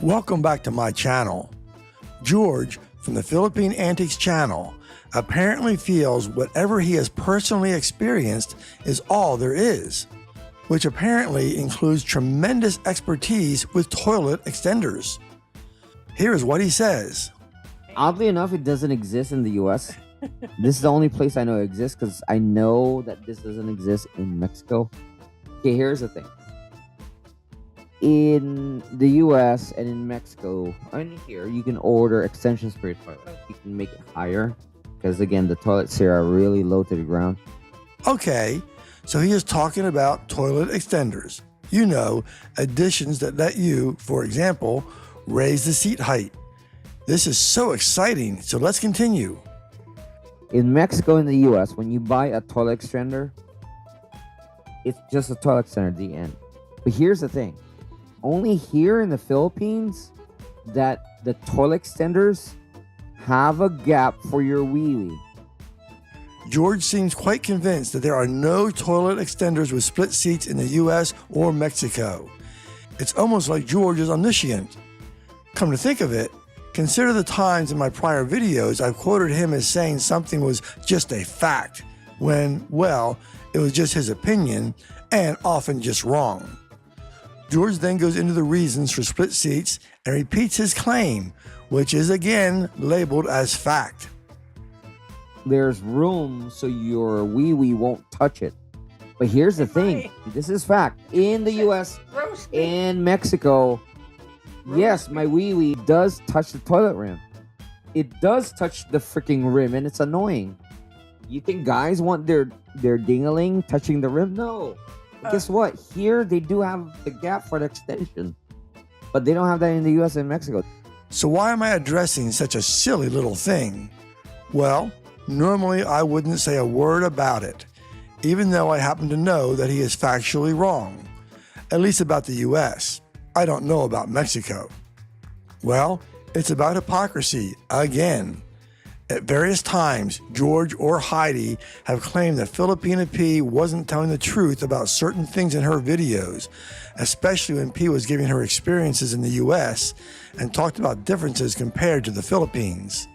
Welcome back to my channel. George from the Philippine Antics channel apparently feels whatever he has personally experienced is all there is, which apparently includes tremendous expertise with toilet extenders. Here is what he says. Oddly enough, it doesn't exist in the US. This is the only place I know it exists because I know that this doesn't exist in Mexico. Okay, here's the thing. In the US and in Mexico, and here, you can order extensions for your toilet. You can make it higher because, again, the toilets here are really low to the ground. Okay, so he is talking about toilet extenders. You know, additions that let you, for example, raise the seat height. This is so exciting, so let's continue. In Mexico and the US, when you buy a toilet extender, it's just a toilet extender at the end. But here's the thing. Only here in the Philippines that the toilet extenders have a gap for your wee-wee. George seems quite convinced that there are no toilet extenders with split seats in the US or Mexico. It's almost like George is omniscient. Come to think of it, consider the times in my prior videos I've quoted him as saying something was just a fact, when, well, it was just his opinion and often just wrong. George then goes into the reasons for split seats and repeats his claim, which is again labeled as fact. There's room so your wee-wee won't touch it. But here's the thing. This is fact. In the US and Mexico, yes, my wee-wee does touch the toilet rim. It does touch the freaking rim, and it's annoying. You think guys want their ding-a-ling touching the rim? No. Guess what? Here, they do have the gap for the extension. But they don't have that in the US and Mexico. So why am I addressing such a silly little thing? Well, normally I wouldn't say a word about it, even though I happen to know that he is factually wrong, at least about the US. I don't know about Mexico. Well, it's about hypocrisy again. At various times, George or Heidi have claimed that Philippine P wasn't telling the truth about certain things in her videos, especially when P was giving her experiences in the US and talked about differences compared to the Philippines.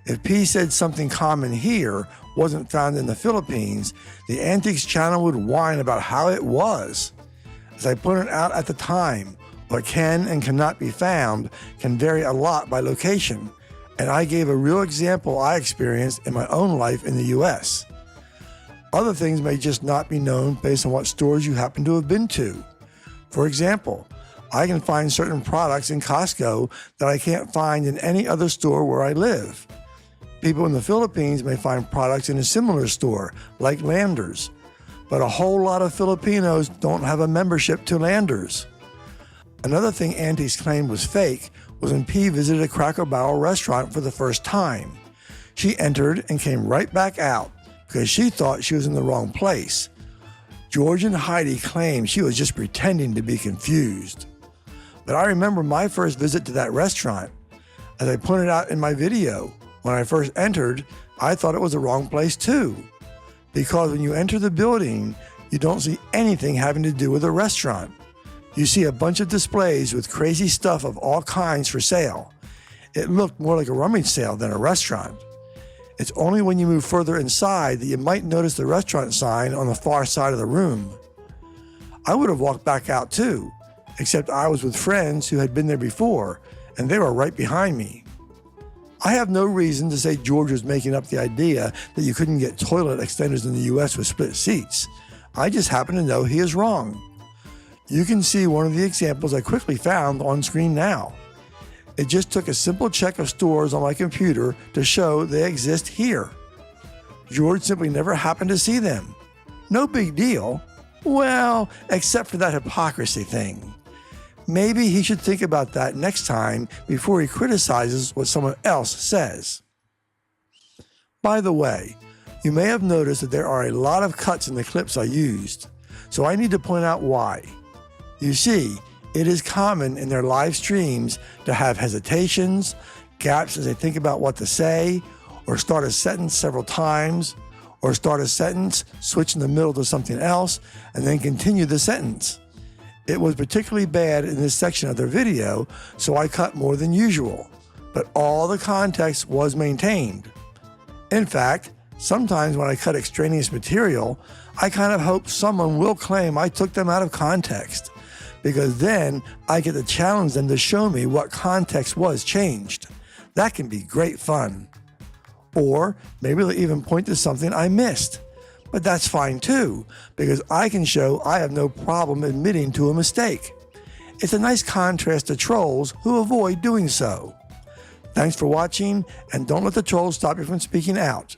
If P said something common here wasn't found in the Philippines, the Antics channel would whine about how it was. As I pointed out at the time, what can and cannot be found can vary a lot by location, and I gave a real example I experienced in my own life in the US. Other things may just not be known based on what stores you happen to have been to. For example, I can find certain products in Costco that I can't find in any other store where I live. People in the Philippines may find products in a similar store, like Landers, but a whole lot of Filipinos don't have a membership to Landers. Another thing Antics claimed was fake was when P visited a Cracker Barrel restaurant for the first time. She entered and came right back out because she thought she was in the wrong place. George and Heidi claimed she was just pretending to be confused. But I remember my first visit to that restaurant. As I pointed out in my video, when I first entered, I thought it was the wrong place too. Because when you enter the building, you don't see anything having to do with a restaurant. You see a bunch of displays with crazy stuff of all kinds for sale. It looked more like a rummage sale than a restaurant. It's only when you move further inside that you might notice the restaurant sign on the far side of the room. I would have walked back out too, except I was with friends who had been there before, and they were right behind me. I have no reason to say George was making up the idea that you couldn't get toilet extenders in the US with split seats. I just happen to know he is wrong. You can see one of the examples I quickly found on screen now. It just took a simple check of stores on my computer to show they exist here. George simply never happened to see them. No big deal. Well, except for that hypocrisy thing. Maybe he should think about that next time before he criticizes what someone else says. By the way, you may have noticed that there are a lot of cuts in the clips I used, so I need to point out why. You see, it is common in their live streams to have hesitations, gaps as they think about what to say, or start a sentence several times, or start a sentence, switch in the middle to something else, and then continue the sentence. It was particularly bad in this section of their video, so I cut more than usual, but all the context was maintained. In fact, sometimes when I cut extraneous material, I kind of hope someone will claim I took them out of context, because then I get to challenge them to show me what context was changed. That can be great fun. Or maybe they'll even point to something I missed. But that's fine too, because I can show I have no problem admitting to a mistake. It's a nice contrast to trolls who avoid doing so. Thanks for watching, and don't let the trolls stop you from speaking out.